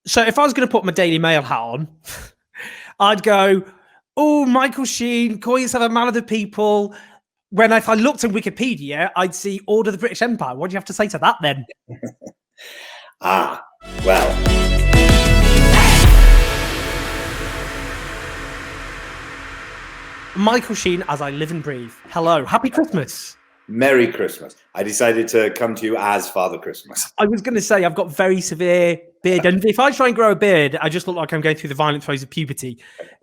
So if I was going to put my Daily Mail hat on, I'd go, oh, Michael Sheen, call yourself a man of the people. When if I looked on Wikipedia, I'd see Order of the British Empire. What do you have to say to that then? Well. Michael Sheen, as I live and breathe. Hello. Happy Christmas. Merry Christmas. I decided to come to you as Father Christmas. I was going to say, I've got very severe beard. And if I try and grow a beard, I just look like I'm going through the violent throes of puberty.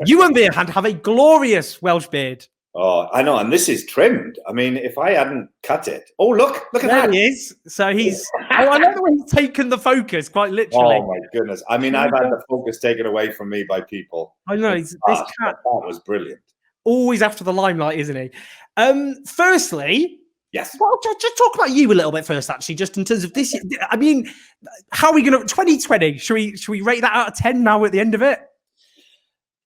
You, on the other hand, have a glorious Welsh beard. Oh, I know. And this is trimmed. I mean, if I hadn't cut it. Oh, look at there that. He is. So he's. Oh, I know the way he's taken the focus, quite literally. Oh, my goodness. I mean, I've had the focus taken away from me by people. I know. This cat. That was brilliant. Always after the limelight, isn't he? Firstly, yes. Well, just talk about you a little bit first, actually, just in terms of this. I mean, how are we going to 2020? Should we rate that out of 10 now at the end of it?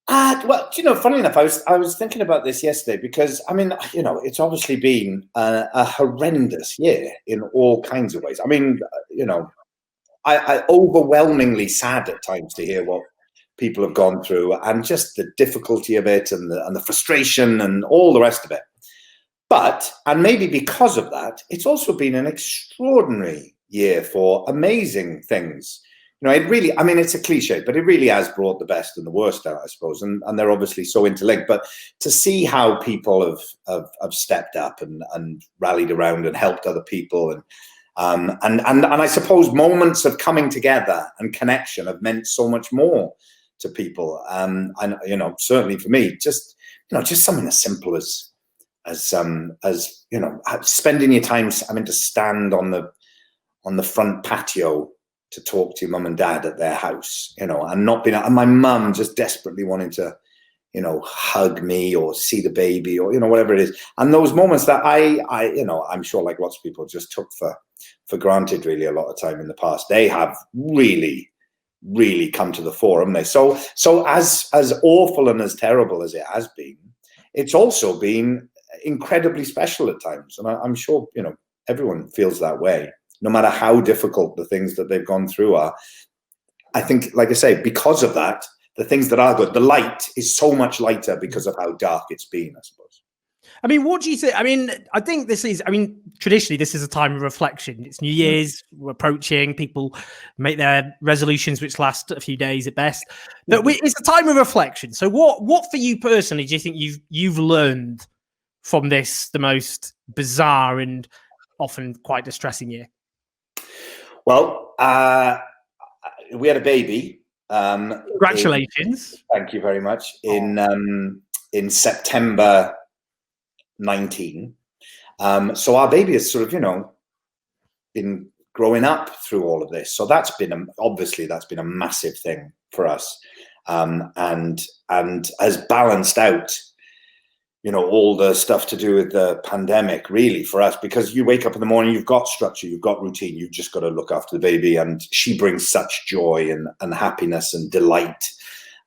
Well, funny enough, I was thinking about this yesterday because, I mean, it's obviously been a horrendous year in all kinds of ways. I mean, I overwhelmingly sad at times to hear what people have gone through and just the difficulty of it and the frustration and all the rest of it. But, and maybe because of that, it's also been an extraordinary year for amazing things. It really, I mean, it's a cliche, but it really has brought the best and the worst out, I suppose. And they're obviously so interlinked. But to see how people have stepped up and rallied around and helped other people and I suppose moments of coming together and connection have meant so much more to people. And certainly for me, just something as simple as spending your time having to stand on the front patio to talk to your mum and dad at their house, and not being, and my mum just desperately wanting to, hug me or see the baby or, whatever it is. And those moments that I'm sure like lots of people just took for granted really a lot of time in the past, they have really, really come to the fore, haven't they? So as awful and as terrible as it has been, it's also been incredibly special at times. And I'm sure, everyone feels that way. No matter how difficult the things that they've gone through are, I think, like I say, because of that, the things that are good, the light is so much lighter because of how dark it's been, I suppose. I mean, what do you think? I mean, I think traditionally, this is a time of reflection. It's New Year's, we're approaching, people make their resolutions, which last a few days at best. But it's a time of reflection. So what for you personally do you think you've learned from this, the most bizarre and often quite distressing year? Well, we had a baby. Congratulations! Thank you very much. In September 19. So our baby has sort of, been growing up through all of this. So that's been a massive thing for us, and has balanced out, all the stuff to do with the pandemic, really, for us, because you wake up in the morning, you've got structure, you've got routine, you've just got to look after the baby, and she brings such joy and happiness and delight,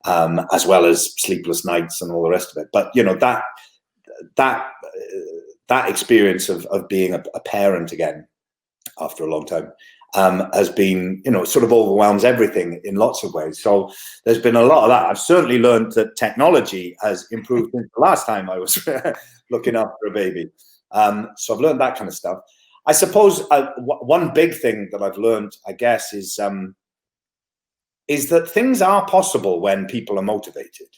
as well as sleepless nights and all the rest of it. But that experience of being a parent again after a long time has been, sort of overwhelms everything in lots of ways. So there's been a lot of that. I've certainly learned that technology has improved since the last time I was looking after a baby. So I've learned that kind of stuff. I suppose one big thing that I've learned, I guess, is that things are possible when people are motivated.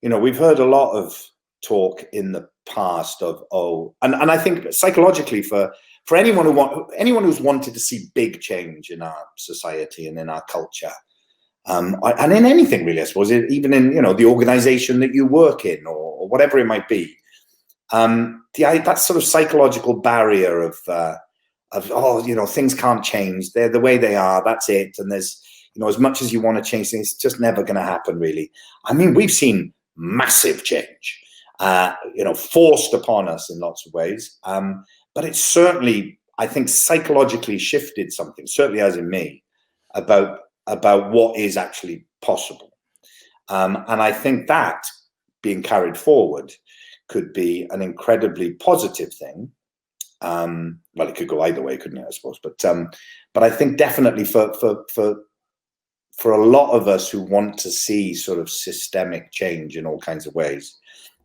We've heard a lot of talk in the past of, and I think psychologically for anyone who's wanted to see big change in our society and in our culture, and in anything really, I suppose, even in the organization that you work in or whatever it might be, that sort of psychological barrier of things can't change, they're the way they are, that's it, and there's as much as you want to change things, it's just never going to happen, really. I mean, we've seen massive change, forced upon us in lots of ways. But it's certainly, I think, psychologically shifted something, certainly as in me, about what is actually possible. And I think that being carried forward could be an incredibly positive thing. Well, it could go either way, couldn't it, I suppose? But I think definitely for for a lot of us who want to see sort of systemic change in all kinds of ways,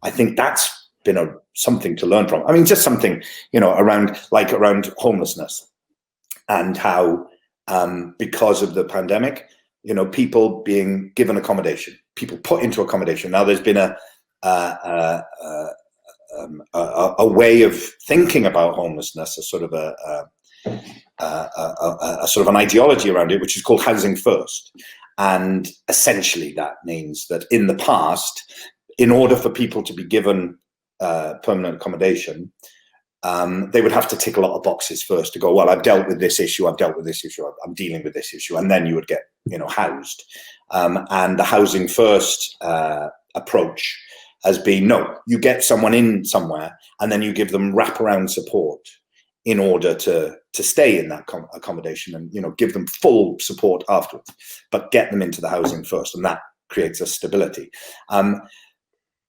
I think that's been something to learn from. I mean, just something, around homelessness, and how because of the pandemic, people being given accommodation, people put into accommodation. Now there's been a way of thinking about homelessness, a sort of an ideology around it, which is called housing first. And essentially that means that in the past, in order for people to be given permanent accommodation, they would have to tick a lot of boxes first to go, well, I've dealt with this issue, I'm dealing with this issue, and then you would get, housed. And the housing first approach has been, no, you get someone in somewhere, and then you give them wraparound support in order to stay in that accommodation, and give them full support afterwards, but get them into the housing first, and that creates a stability.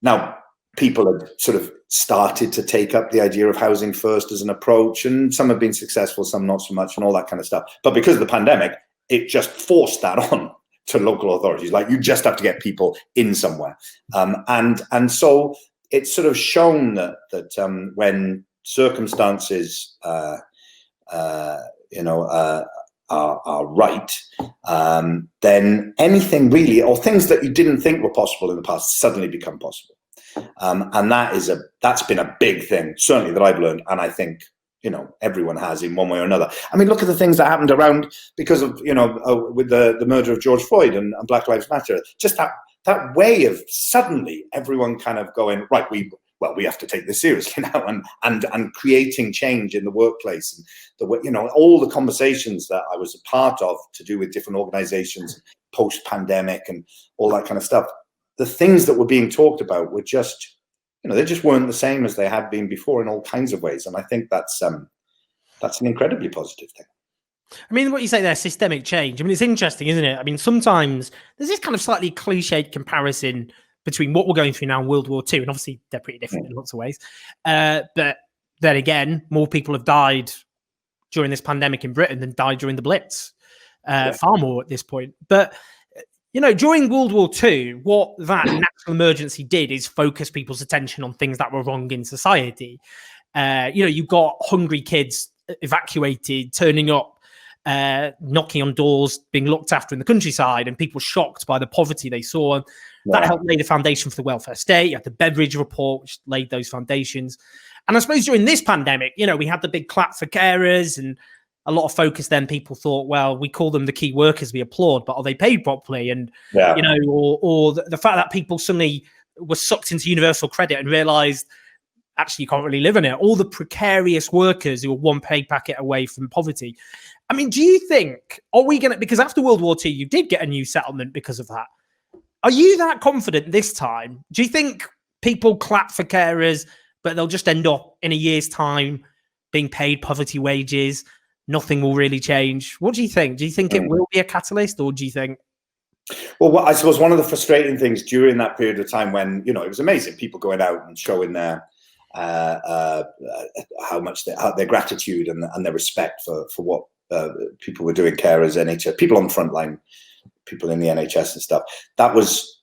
Now, people have sort of started to take up the idea of housing first as an approach, and some have been successful, some not so much, and all that kind of stuff. But because of the pandemic, it just forced that on to local authorities. Like, you just have to get people in somewhere. And so it's sort of shown that when circumstances are right, then anything really, or things that you didn't think were possible in the past, suddenly become possible. And that's been a big thing, certainly, that I've learned, and I think everyone has in one way or another. I mean, look at the things that happened around because of with the murder of George Floyd and Black Lives Matter. Just that way of suddenly everyone kind of going, right, we have to take this seriously now, and creating change in the workplace, and the way, all the conversations that I was a part of to do with different organizations post pandemic and all that kind of stuff. The things that were being talked about were just, they just weren't the same as they had been before in all kinds of ways. And I think that's an incredibly positive thing. I mean, what you say there, systemic change. I mean, it's interesting, isn't it? I mean, sometimes there's this kind of slightly cliched comparison between what we're going through now and World War II. And obviously they're pretty different in lots of ways. But then again, more people have died during this pandemic in Britain than died during the Blitz. Far more at this point. But during World War II, what that national emergency did is focus people's attention on things that were wrong in society. You got hungry kids evacuated, turning up, knocking on doors, being looked after in the countryside, and people shocked by the poverty they saw. That helped lay the foundation for the welfare state. You had the Beveridge report, which laid those foundations. And I suppose during this pandemic, we had the big clap for carers, and a lot of focus then people thought, well, we call them the key workers, we applaud, but are they paid properly? And, or the fact that people suddenly were sucked into universal credit and realized, actually, you can't really live in it. All the precarious workers who are one pay packet away from poverty. I mean, do you think, because after World War II, you did get a new settlement because of that. Are you that confident this time? Do you think people clap for carers, but they'll just end up in a year's time being paid poverty wages? Nothing will really change. What do you think? Do you think it will be a catalyst, or do you think? Well, I suppose one of the frustrating things during that period of time when, it was amazing, people going out and showing their how much their gratitude and their respect for what people were doing, carers, NHS, people on the front line, people in the NHS and stuff. That was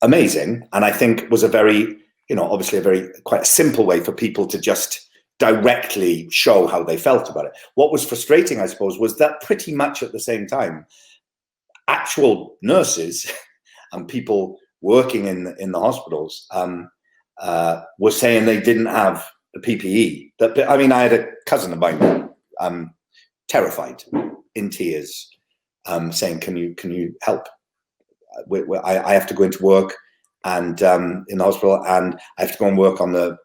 amazing. And I think was a very, obviously quite a simple way for people to just directly show how they felt about it. What was frustrating, I suppose, was that pretty much at the same time, actual nurses and people working in the hospitals were saying they didn't have the PPE. I had a cousin of mine, terrified, in tears, saying, "Can you help? I have to go into work." And in the hospital, and I have to go and work on the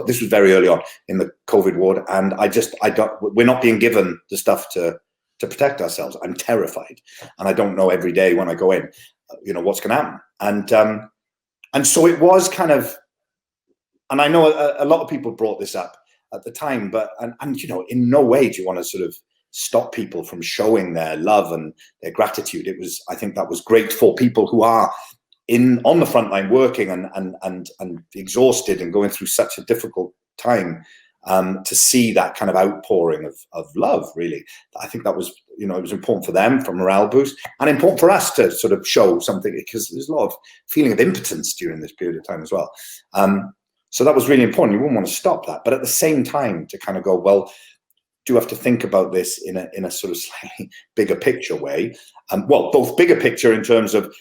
this was very early on in the COVID ward, and we're not being given the stuff to protect ourselves. I'm terrified, and I don't know every day when I go in, what's going to happen. And so it was kind of, and I know a lot of people brought this up at the time, but and in no way do you want to sort of stop people from showing their love and their gratitude. I think that was great for people who are on the front line working and exhausted and going through such a difficult time, to see that kind of outpouring of love. Really, I think that was you know, it was important for them, for morale boost, and important for us to sort of show something, because there's a lot of feeling of impotence during this period of time as well. So that was really important. You wouldn't want to stop that, but at the same time, to kind of go, well, do you have to think about this in a sort of slightly bigger picture way? Well, both bigger picture in terms of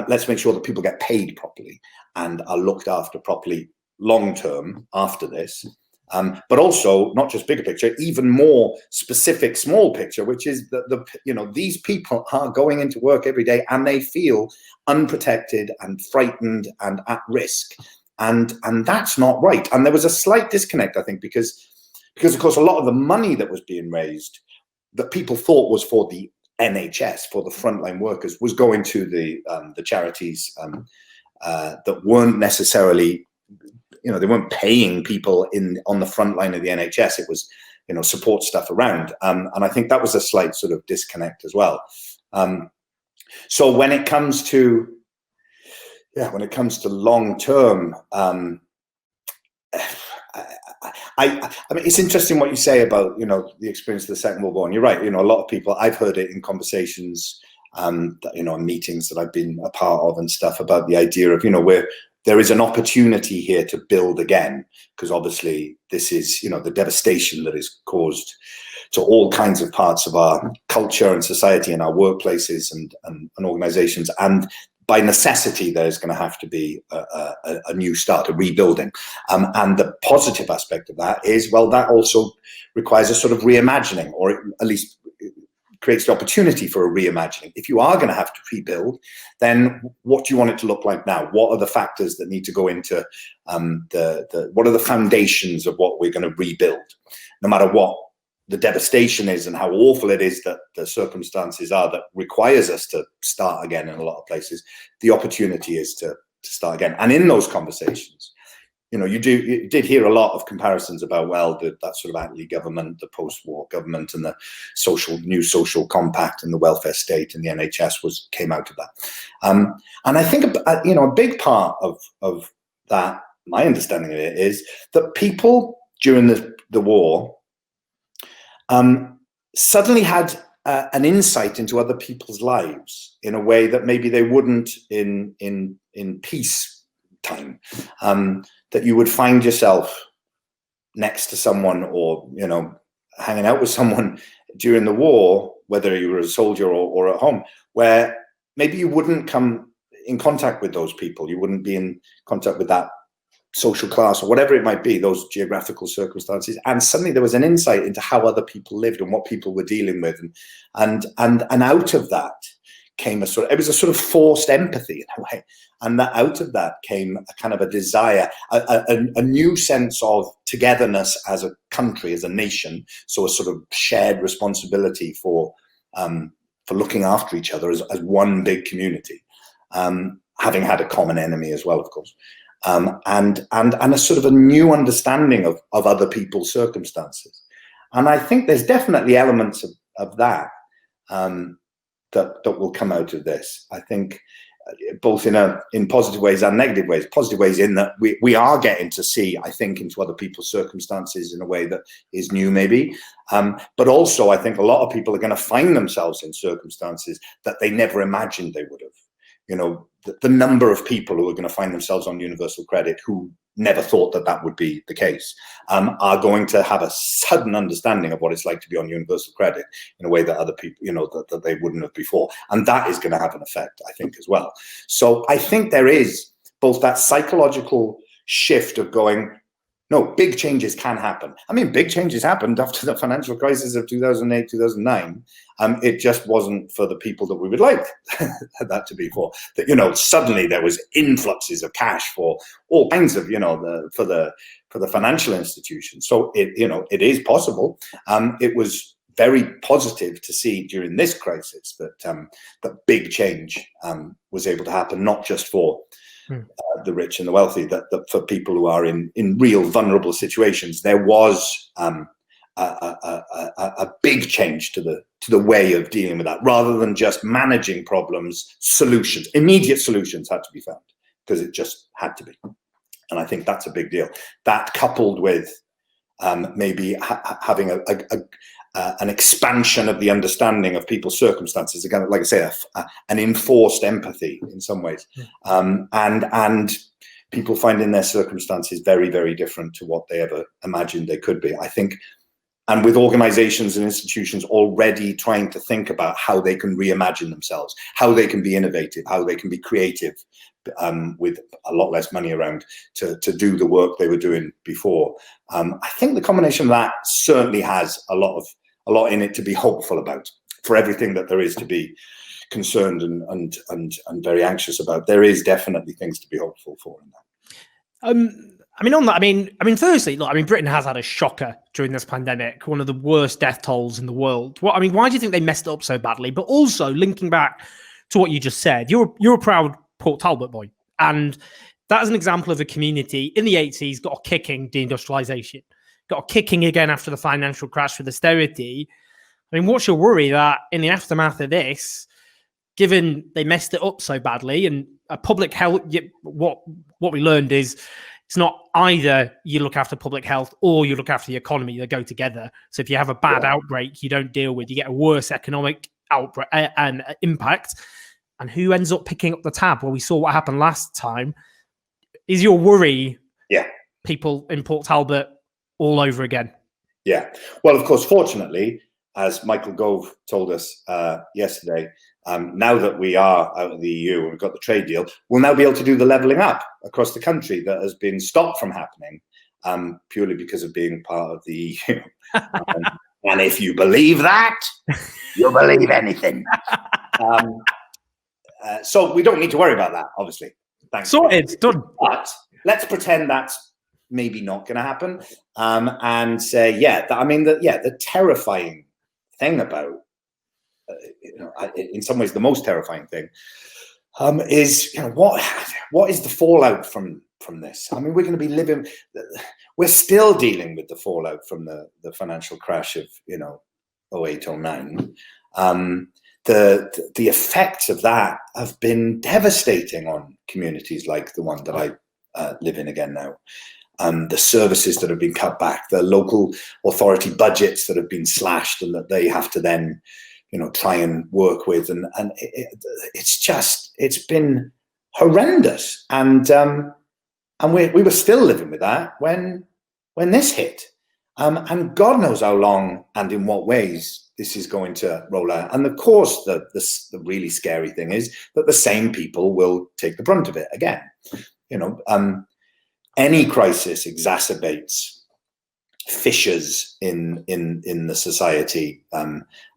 let's make sure that people get paid properly and are looked after properly long term after this. But also not just bigger picture, even more specific small picture, which is that you know, these people are going into work every day and they feel unprotected and frightened and at risk, and that's not right. And there was a slight disconnect, I think, because of course a lot of the money that was being raised that people thought was for the NHS, for the frontline workers, was going to the charities that weren't necessarily, you know, they weren't paying people on the front line of the NHS. It was, you know, support stuff around. And I think that was a slight sort of disconnect as well. So when it comes to, long term, I mean, it's interesting what you say about, you know, the experience of the Second World War. And you're right. You know, a lot of people, I've heard it in conversations, that, you know, in meetings that I've been a part of and stuff, about the idea of, you know, where there is an opportunity here to build again, because obviously this is, you know, the devastation that is caused to all kinds of parts of our culture and society and our workplaces and organizations. And by necessity, there's going to have to be a new start, a rebuilding. And the positive aspect of that is, well, that also requires a sort of reimagining, or at least creates the opportunity for a reimagining. If you are going to have to rebuild, then what do you want it to look like now? What are the factors that need to go into what are the foundations of what we're going to rebuild? No matter what the devastation is and how awful it is that the circumstances are that requires us to start again in a lot of places, the opportunity is to start again. And in those conversations, you know, you did hear a lot of comparisons about, well, that sort of Attlee government, the post-war government, and the new social compact and the welfare state and the NHS came out of that. And I think, you know, a big part of that, my understanding of it, is that people during the war suddenly had an insight into other people's lives in a way that maybe they wouldn't in peace time. That you would find yourself next to someone, or, you know, hanging out with someone during the war, whether you were a soldier or at home, where maybe you wouldn't come in contact with those people. You wouldn't be in contact with that social class or whatever it might be, those geographical circumstances. And suddenly there was an insight into how other people lived and what people were dealing with. And out of that came it was a sort of forced empathy in a way. And that out of that came a kind of a desire, a new sense of togetherness as a country, as a nation. So a sort of shared responsibility for looking after each other as one big community, having had a common enemy as well, of course. And a sort of a new understanding of other people's circumstances. And I think there's definitely elements of that that will come out of this. I think both in positive ways and negative ways. Positive ways in that we are getting to see, I think, into other people's circumstances in a way that is new, maybe. But also, I think a lot of people are going to find themselves in circumstances that they never imagined they would have. You know, the number of people who are going to find themselves on universal credit who never thought that would be the case, are going to have a sudden understanding of what it's like to be on universal credit in a way that other people, you know, that they wouldn't have before. And that is going to have an effect, I think, as well. So I think there is both that psychological shift of going, no, big changes can happen. I mean, big changes happened after the financial crisis of 2008, 2009. It just wasn't for the people that we would like that to be for. That, you know, suddenly there was influxes of cash for all kinds of, you know, for the financial institutions. So it is possible. It was very positive to see during this crisis that big change was able to happen, not just for the rich and the wealthy, that for people who are in real vulnerable situations, there was a big change to the way of dealing with that, rather than just managing problems. Immediate solutions had to be found, because it just had to be. And I think that's a big deal. That, coupled with maybe having an expansion of the understanding of people's circumstances. Again, like I say, an enforced empathy in some ways, and people finding their circumstances very, very different to what they ever imagined they could be. I think, and with organizations and institutions already trying to think about how they can reimagine themselves, how they can be innovative, how they can be creative, with a lot less money around to do the work they were doing before. I think the combination of that certainly has a lot in it to be hopeful about. For everything that there is to be concerned and very anxious about, there is definitely things to be hopeful for in that. I mean, on that, I mean, firstly, look, I mean, Britain has had a shocker during this pandemic, one of the worst death tolls in the world. Why do you think they messed it up so badly? But also linking back to what you just said, you're a proud Port Talbot boy, and that is an example of a community in the 80s got a kicking deindustrialization, got a kicking again after the financial crash with austerity. I mean, what's your worry that in the aftermath of this, given they messed it up so badly, and public health, what we learned is it's not either you look after public health or you look after the economy, they go together. So if you have a bad outbreak, you don't deal with, you get a worse economic outbreak and impact. And who ends up picking up the tab? Well, we saw what happened last time. Is your worry people in Port Talbot all over again? Yeah. Well, of course, fortunately, as Michael Gove told us yesterday, now that we are out of the EU and we've got the trade deal, we'll now be able to do the levelling up across the country that has been stopped from happening purely because of being part of the EU. And if you believe that, you'll believe anything. So we don't need to worry about that, obviously. Thanks. Sorted, done. But let's pretend that's maybe not going to happen, and say, the terrifying thing about, in some ways, the most terrifying thing is, what is the fallout from this? I mean, we're going to be we're still dealing with the fallout from the financial crash of 08, 09. The effects of that have been devastating on communities like the one that I live in again now. The services that have been cut back, the local authority budgets that have been slashed and that they have to then, try and work with. And it's been horrendous. And we were still living with that when this hit. And God knows how long and in what ways this is going to roll out. And of course, the really scary thing is that the same people will take the brunt of it again. Any crisis exacerbates fissures in the society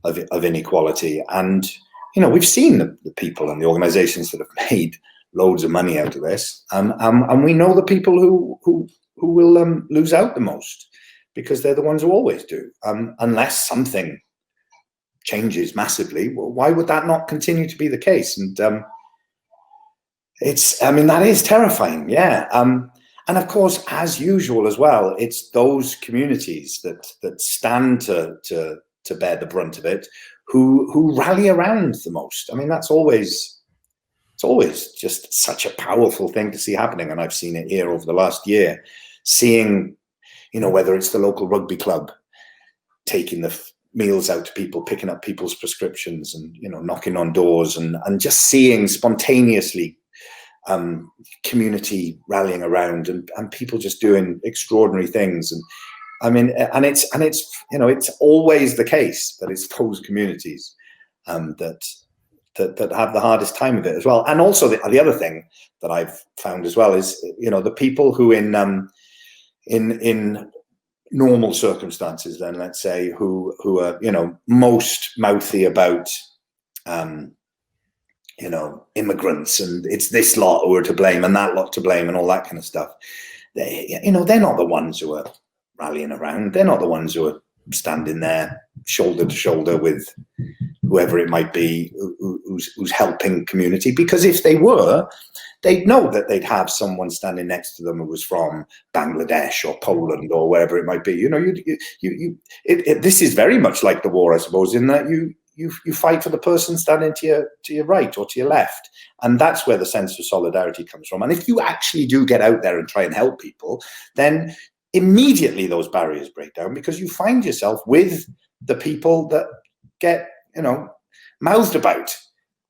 of inequality. And, we've seen the people and the organizations that have made loads of money out of this. And we know the people who will lose out the most, because they're the ones who always do, unless something changes massively. Well, why would that not continue to be the case? And that is terrifying. Yeah. And of course, as usual as well, it's those communities that stand to bear the brunt of it, who rally around the most. I mean, it's always just such a powerful thing to see happening. And I've seen it here over the last year, seeing, whether it's the local rugby club taking the meals out to people, picking up people's prescriptions and, knocking on doors and just seeing spontaneously community rallying around and people just doing extraordinary things. And I mean, and it's always the case that it's those communities that have the hardest time of it as well. And also the other thing that I've found as well is, the people who in normal circumstances, then let's say, who are, most mouthy about, immigrants, and it's this lot who are to blame and that lot to blame and all that kind of stuff. They're not the ones who are rallying around. They're not the ones who are standing there shoulder to shoulder with whoever it might be who's helping community. Because if they were, they'd know that they'd have someone standing next to them who was from Bangladesh or Poland or wherever it might be. This is very much like the war, I suppose, in that you fight for the person standing to your right or to your left. And that's where the sense of solidarity comes from. And if you actually do get out there and try and help people, then immediately those barriers break down, because you find yourself with the people that get, mouthed about.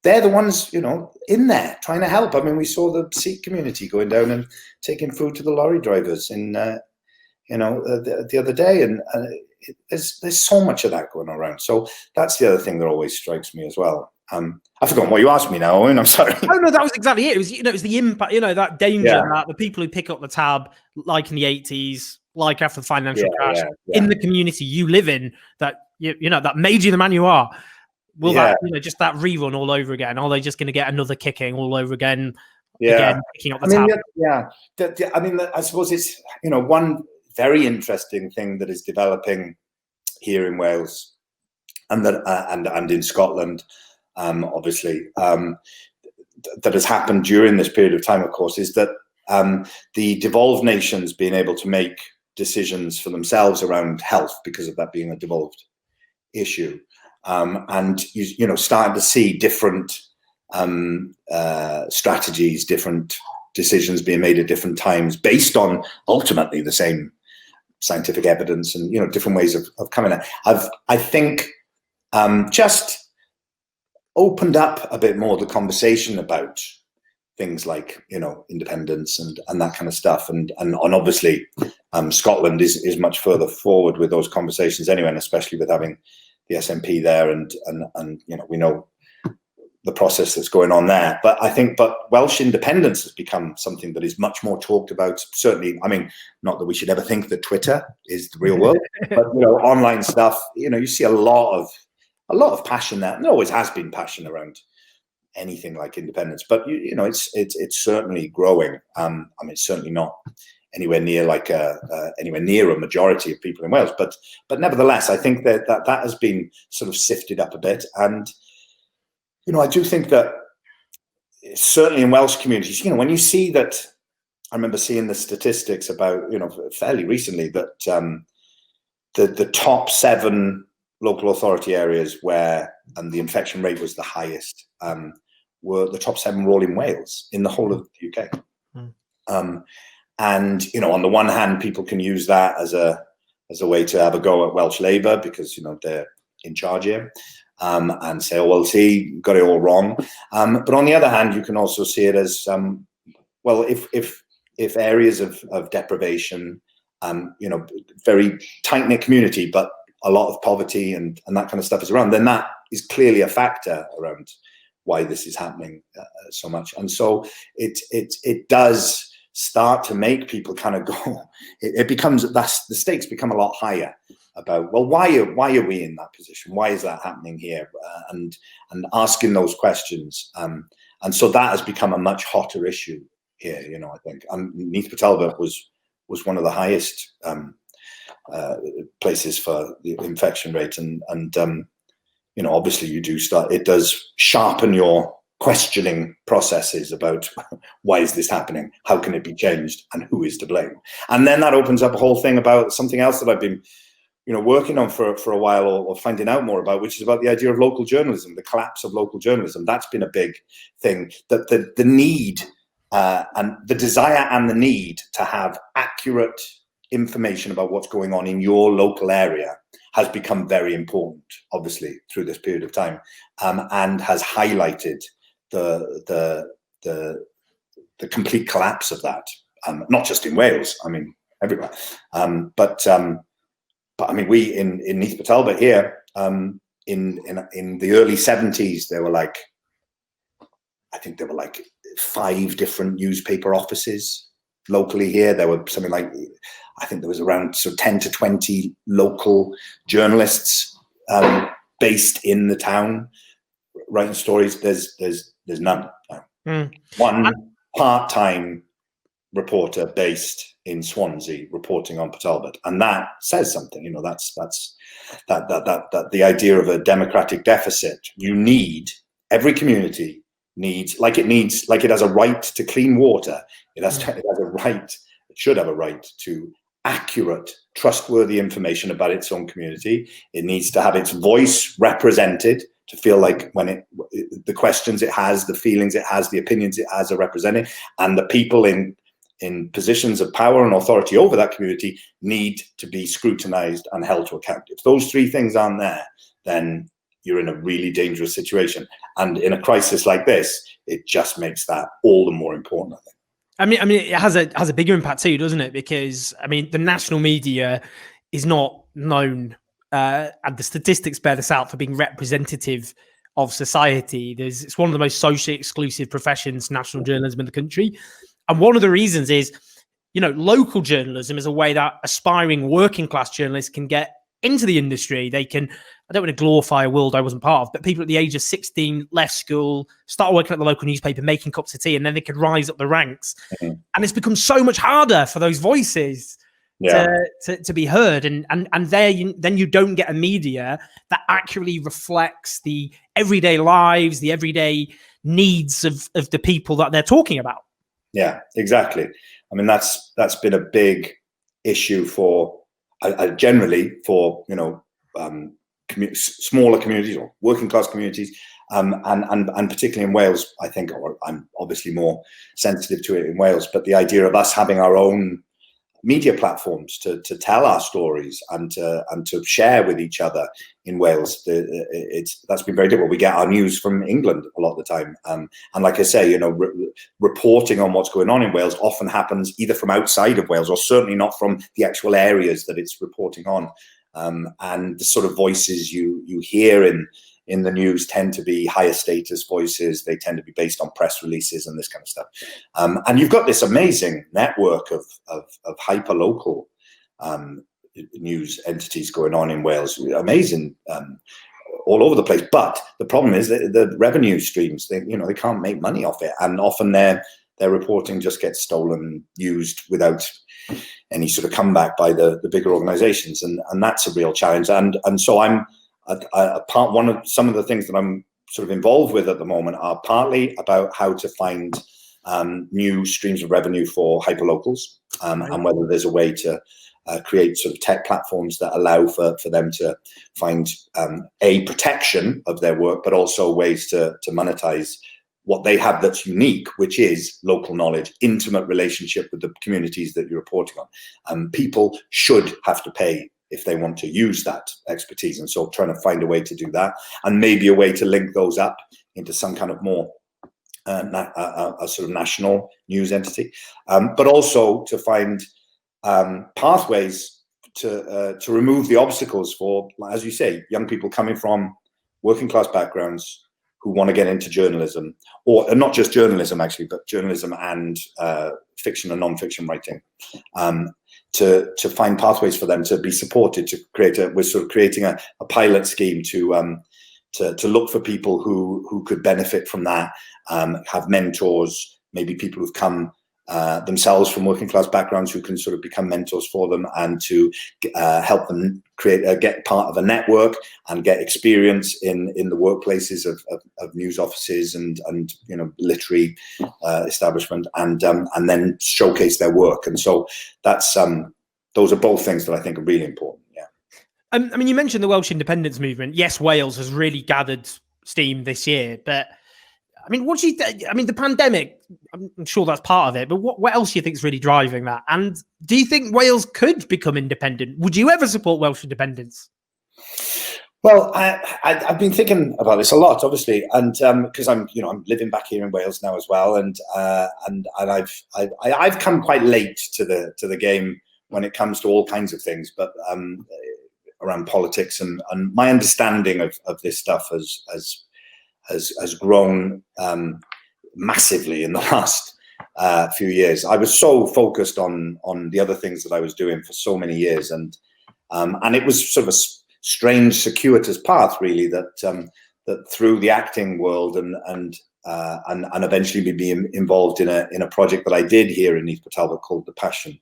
They're the ones, in there trying to help. I mean, we saw the Sikh community going down and taking food to the lorry drivers in, the other day, and there's so much of that going around. So that's the other thing that always strikes me as well. I've forgotten what you asked me now, Owen. I'm sorry. Oh no, that was exactly it. It was, it was the impact, that danger that the people who pick up the tab, like in the 80s, like after the financial crash, in the community you live in, that that made you the man you are. Will that, just that rerun all over again? Are they just going to get another kicking all over again? Again, picking up the tab. I mean, I suppose it's one very interesting thing that is developing here in Wales, and that and in Scotland, obviously, that has happened during this period of time, of course, is that the devolved nations being able to make decisions for themselves around health, because of that being a devolved issue, and starting to see different strategies, different decisions being made at different times based on ultimately the same scientific evidence and different ways of coming at. I think just opened up a bit more the conversation about things like independence and that kind of stuff, and obviously Scotland is much further forward with those conversations anyway, and especially with having the SNP there, and we know the process that's going on there. But I think Welsh independence has become something that is much more talked about. Certainly, I mean, not that we should ever think that Twitter is the real world, but online stuff, you see a lot of passion there. There always has been passion around anything like independence, but it's certainly growing. I mean, it's certainly not anywhere near a majority of people in Wales, but nevertheless, I think that has been sort of sifted up a bit. And I do think that certainly in Welsh communities, when you see that, I remember seeing the statistics about, fairly recently, that the top 7 local authority areas where the infection rate was the highest were the top 7 were all in Wales, in the whole of the UK. And on the one hand, people can use that as a way to have a go at Welsh Labour, because they're in charge here, and say, oh well, see, got it all wrong. But on the other hand, you can also see it as well, if areas of deprivation, very tight-knit community, but a lot of poverty and that kind of stuff is around, then that is clearly a factor around why this is happening so much. And so it does start to make people kind of go, it becomes, the stakes become a lot higher about, well, why are we in that position? Why is that happening here? And asking those questions. And so that has become a much hotter issue here, I think. Neath Talbot was one of the highest places for the infection rate, and obviously it does sharpen your questioning processes about why is this happening, how can it be changed, and who is to blame. And then that opens up a whole thing about something else that I've been working on for a while, or finding out more about, which is about the idea of local journalism, the collapse of local journalism. That's been a big thing, that the need and the desire and the need to have accurate information about what's going on in your local area has become very important, obviously, through this period of time, and has highlighted the complete collapse of that, not just in Wales, I mean, everywhere. But I mean, we in Neath Talbot here, in the early 70s, there were I think there were 5 different newspaper offices locally here. There were something like, I think there was around 10 to 20 local journalists based in the town writing stories. There's none now. One part-time reporter based in Swansea reporting on Talbot, and that says something. That's that the idea of a democratic deficit. You need, every community needs, like it has a right to clean water. It should have a right to accurate, trustworthy information about its own community. It needs to have its voice represented, to feel like when the questions it has, the feelings it has, the opinions it has are represented, and the people in in positions of power and authority over that community need to be scrutinized and held to account. If those three things aren't there, then you're in a really dangerous situation. And in a crisis like this, it just makes that all the more important, I think. I mean, it has a bigger impact too, doesn't it? Because I mean, the national media is not known, and the statistics bear this out, for being representative of society. It's one of the most socially exclusive professions, national journalism, in the country. And one of the reasons is, local journalism is a way that aspiring working class journalists can get into the industry. They can, I don't want to glorify a world I wasn't part of, but people at the age of 16 left school, start working at the local newspaper, making cups of tea, and then they could rise up the ranks. Mm-hmm. And it's become so much harder for those voices to be heard. And then you don't get a media that accurately reflects the everyday lives, the everyday needs of the people that they're talking about. Yeah, exactly. I mean, that's been a big issue for generally for smaller communities or working class communities, and particularly in Wales. I think I'm obviously more sensitive to it in Wales, but the idea of us having our own media platforms to tell our stories and to share with each other in Wales, that's been very difficult. We get our news from England a lot of the time, and like I say, reporting on what's going on in Wales often happens either from outside of Wales or certainly not from the actual areas that it's reporting on. And the sort of voices you hear in the news tend to be higher status voices. They tend to be based on press releases and this kind of stuff. And you've got this amazing network of hyper local news entities going on in Wales, amazing, all over the place. But the problem is that the revenue streams, they can't make money off it, and often their reporting just gets stolen, used without any sort of comeback by the bigger organizations, and that's a real challenge. And so I'm some of the things that I'm sort of involved with at the moment are partly about how to find new streams of revenue for hyperlocals, and whether there's a way to create sort of tech platforms that allow for them to find a protection of their work, but also ways to monetize what they have that's unique, which is local knowledge, intimate relationship with the communities that you're reporting on. People should have to pay if they want to use that expertise. And so trying to find a way to do that, and maybe a way to link those up into some kind of more a sort of national news entity, but also to find pathways to remove the obstacles for, as you say, young people coming from working class backgrounds who want to get into journalism, or not just journalism actually, but journalism and fiction and non-fiction writing, to find pathways for them to be supported, we're sort of creating a pilot scheme to look for people who could benefit from that, have mentors, maybe people who've come themselves from working class backgrounds who can sort of become mentors for them, and to help them get part of a network and get experience in the workplaces of news offices and literary establishment, and then showcase their work. And so that's those are both things that I think are really important. Yeah. I mean, you mentioned the Welsh independence movement. Yes, Wales has really gathered steam this year, but I mean, the pandemic, I'm sure that's part of it, but what else do you think is really driving that? And do you think Wales could become independent? Would you ever support Welsh independence? Well, I've been thinking about this a lot, obviously, and because I'm living back here in Wales now as well, and I've come quite late to the game when it comes to all kinds of things, but around politics, and my understanding of this stuff has grown massively in the last few years. I was so focused on the other things that I was doing for so many years, and it was sort of a strange, circuitous path, really, that through the acting world and eventually me being involved in a project that I did here in East Talbot called The Passion,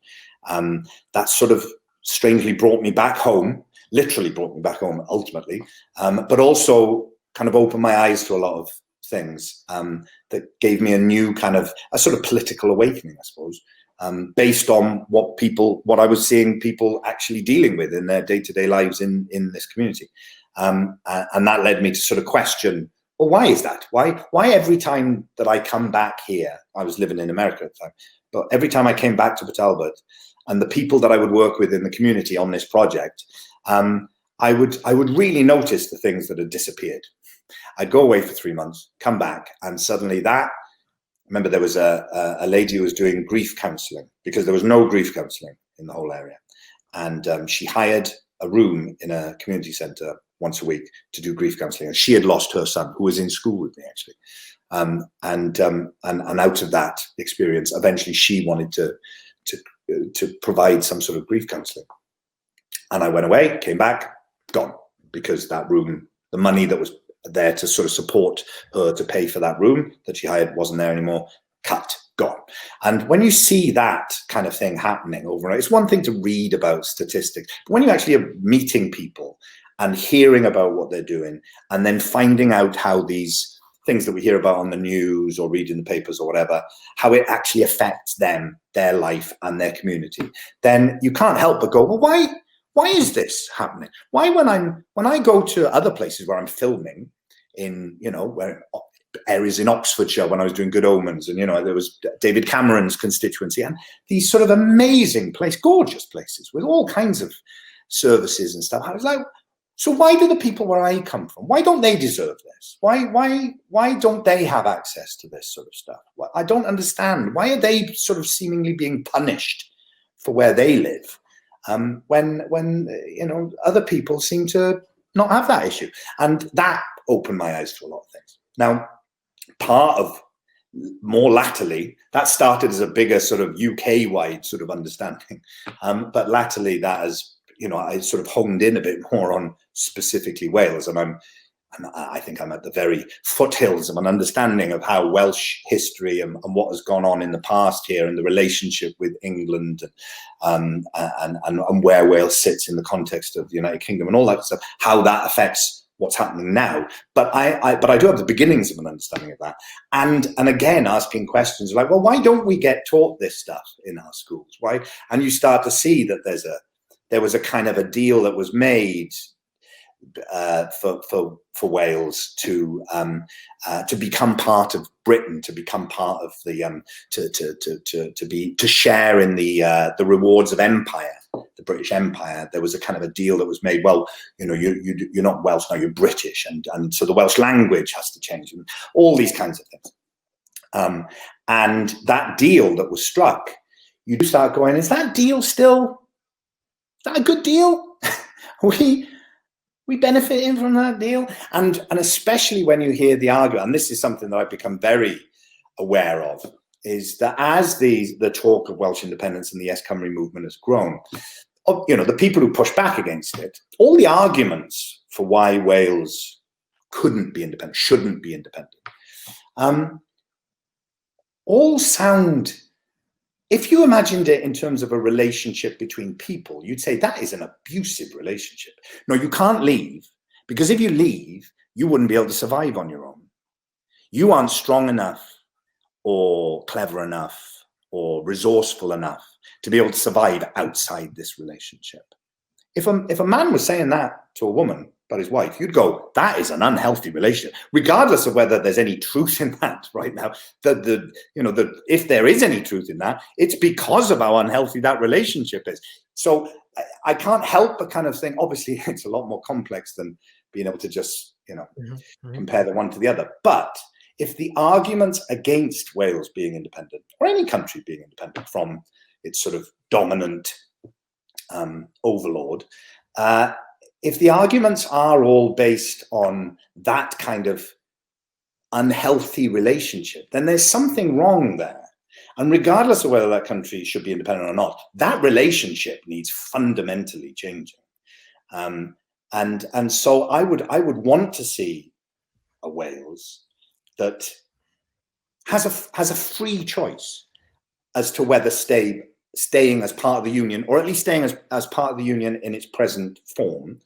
that sort of strangely brought me back home, literally brought me back home ultimately, but also kind of opened my eyes to a lot of things that gave me a sort of political awakening, I suppose, based on what I was seeing people actually dealing with in their day-to-day lives in this community. And that led me to sort of question, well, why is that? Why every time that I come back here, I was living in America at the time, but every time I came back to Talbot, and the people that I would work with in the community on this project, I would really notice the things that had disappeared. I'd go away for 3 months, come back, and suddenly remember there was a lady who was doing grief counselling, because there was no grief counselling in the whole area. And she hired a room in a community centre once a week to do grief counselling. And she had lost her son, who was in school with me, actually. And out of that experience, eventually she wanted to provide some sort of grief counselling. And I went away, came back, gone, because that room, the money that was there to sort of support her to pay for that room that she hired wasn't there anymore, cut, gone. And when you see that kind of thing happening overnight, it's one thing to read about statistics, but when you actually are meeting people and hearing about what they're doing, and then finding out how these things that we hear about on the news or read in the papers or whatever, how it actually affects them, their life and their community, then you can't help but go, well, why is this happening? Why when I go to other places where I'm filming in, where areas in Oxfordshire, when I was doing Good Omens, and there was David Cameron's constituency, and these sort of amazing gorgeous places with all kinds of services and stuff. I was like, so why do the people where I come from, why don't they deserve this? Why don't they have access to this sort of stuff? I don't understand. Why are they sort of seemingly being punished for where they live? When other people seem to not have that issue. And that opened my eyes to a lot of things. Now, part of, more latterly, that started as a bigger sort of UK-wide sort of understanding. But latterly that has, I sort of honed in a bit more on specifically Wales. And I think I'm at the very foothills of an understanding of how Welsh history and what has gone on in the past here, and the relationship with England, and where Wales sits in the context of the United Kingdom and all that stuff, how that affects what's happening now. But I do have the beginnings of an understanding of that, and again asking questions like, well, why don't we get taught this stuff in our schools? Why? And you start to see that there was a kind of a deal that was made for Wales to become part of Britain, to become part of the to share in the rewards of empire, the British Empire. There was a kind of a deal that was made. Well, you're not Welsh now, you're British, and so the Welsh language has to change, and all these kinds of things. And that deal that was struck, you do start going, is that a good deal? We benefiting from that deal? And especially when you hear the argument, and this is something that I've become very aware of, is that as the talk of Welsh independence and the Yes Cymru movement has grown, the people who push back against it, all the arguments for why Wales couldn't be independent, shouldn't be independent, all sound, if you imagined it in terms of a relationship between people, you'd say that is an abusive relationship. No, you can't leave, because if you leave, you wouldn't be able to survive on your own. You aren't strong enough or clever enough or resourceful enough to be able to survive outside this relationship. If a man was saying that to a woman about his wife, you'd go, that is an unhealthy relationship, regardless of whether there's any truth in that right now. If there is any truth in that, it's because of how unhealthy that relationship is. So I can't help but kind of think, obviously, it's a lot more complex than being able to just, compare the one to the other. But if the arguments against Wales being independent, or any country being independent from its sort of dominant overlord, if the arguments are all based on that kind of unhealthy relationship, then there's something wrong there. And regardless of whether that country should be independent or not, that relationship needs fundamentally changing. And so I would want to see a Wales that has a free choice as to whether staying as part of the union, or at least staying as part of the union in its present form,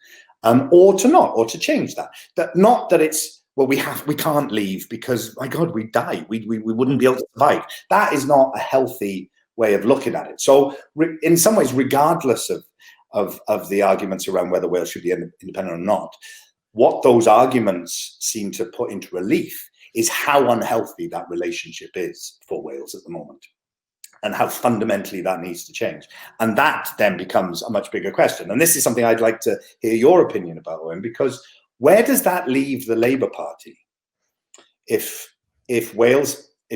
or to not, or to change that. Not that it's, well, we can't leave because, my God, we die. We wouldn't be able to survive. That is not a healthy way of looking at it. So in some ways, regardless of the arguments around whether Wales should be independent or not, what those arguments seem to put into relief is how unhealthy that relationship is for Wales at the moment. and how fundamentally that needs to change. And that then becomes a much bigger question. And this is something I'd like to hear your opinion about, Owen, because where does that leave the Labour Party if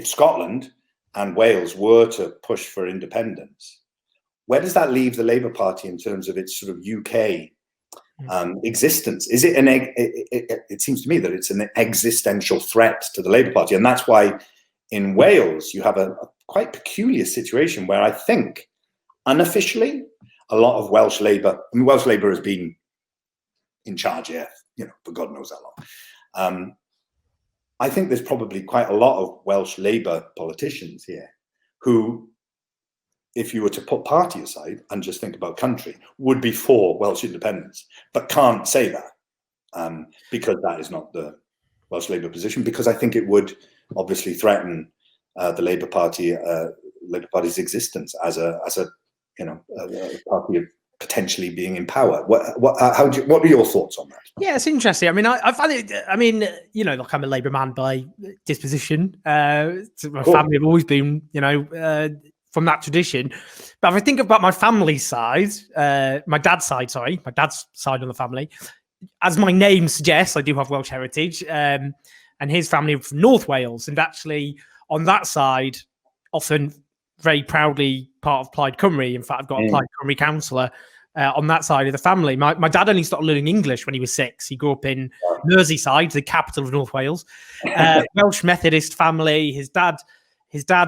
Scotland and Wales were to push for independence? Where does that leave the Labour Party in terms of its sort of UK existence? Is it it seems to me that it's an existential threat to the Labour Party, and that's why in Wales you have a quite peculiar situation where I think unofficially a lot of Welsh Labour has been in charge here, for God knows how long. I think there's probably quite a lot of Welsh Labour politicians here who, if you were to put party aside and just think about country, would be for Welsh independence, but can't say that because that is not the Welsh Labour position, because I think it would obviously threaten the Labour Party's existence as a party of potentially being in power. What are your thoughts on that? Yeah, it's interesting. I mean, I find it. I mean, like I'm a Labour man by disposition. My family have always been, from that tradition. But if I think about my family side, my dad's side on the family, as my name suggests, I do have Welsh heritage, and his family are from North Wales, and actually on that side, often very proudly part of Plaid Cymru. In fact, I've got a Plaid Cymru councillor on that side of the family. My dad only started learning English when he was 6. He grew up in Merseyside, the capital of North Wales. Welsh Methodist family. His dad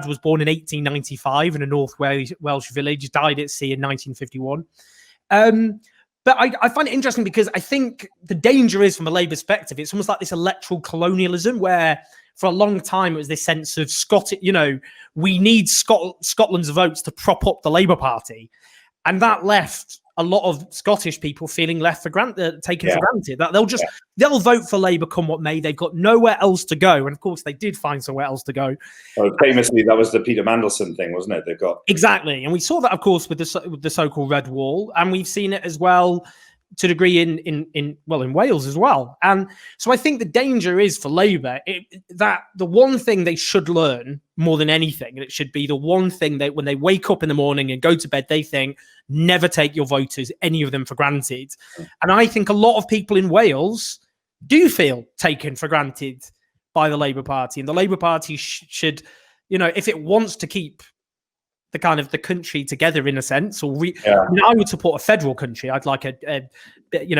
was born in 1895 in a North Welsh village, died at sea in 1951. But I find it interesting because I think the danger is, from a Labour perspective, it's almost like this electoral colonialism where for a long time it was this sense of we need Scotland's votes to prop up the Labour Party. And that left a lot of Scottish people feeling left for granted, taken for granted. That they'll vote for Labour come what may. They've got nowhere else to go, and of course they did find somewhere else to go. Well, famously, that was the Peter Mandelson thing, wasn't it? They've got exactly, and we saw that, of course, with the so-called Red Wall, and we've seen it as well to a degree in Wales as well. And so I think the danger is for Labour that the one thing they should learn more than anything, and it should be the one thing that when they wake up in the morning and go to bed, they think, never take your voters, any of them, for granted. And I think a lot of people in Wales do feel taken for granted by the Labour Party. And the Labour Party should, if it wants to keep the kind of the country together in a sense, or I would support a federal country. I'd like a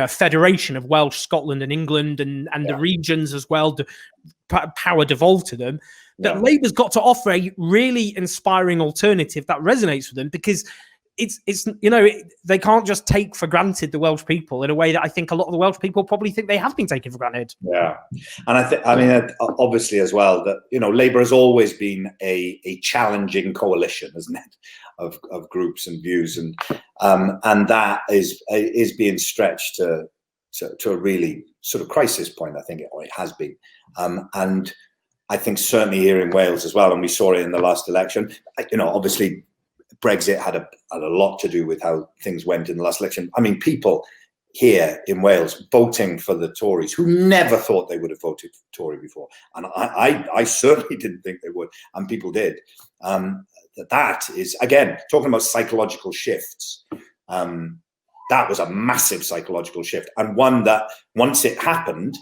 federation of Welsh, Scotland and England and the regions as well, to power devolved to them. But Labour's got to offer a really inspiring alternative that resonates with them, because they can't just take for granted the Welsh people in a way that I think a lot of the Welsh people probably think they have been taken for granted. Yeah, and I mean, obviously as well that Labour has always been a challenging coalition, isn't it, of groups and views, and that is being stretched to a really sort of crisis point. I think it has been, and I think certainly here in Wales as well, and we saw it in the last election. Obviously, Brexit had a lot to do with how things went in the last election. I mean, people here in Wales voting for the Tories who never thought they would have voted Tory before. And I certainly didn't think they would, and people did. That is, again, talking about psychological shifts. That was a massive psychological shift, and one that once it happened,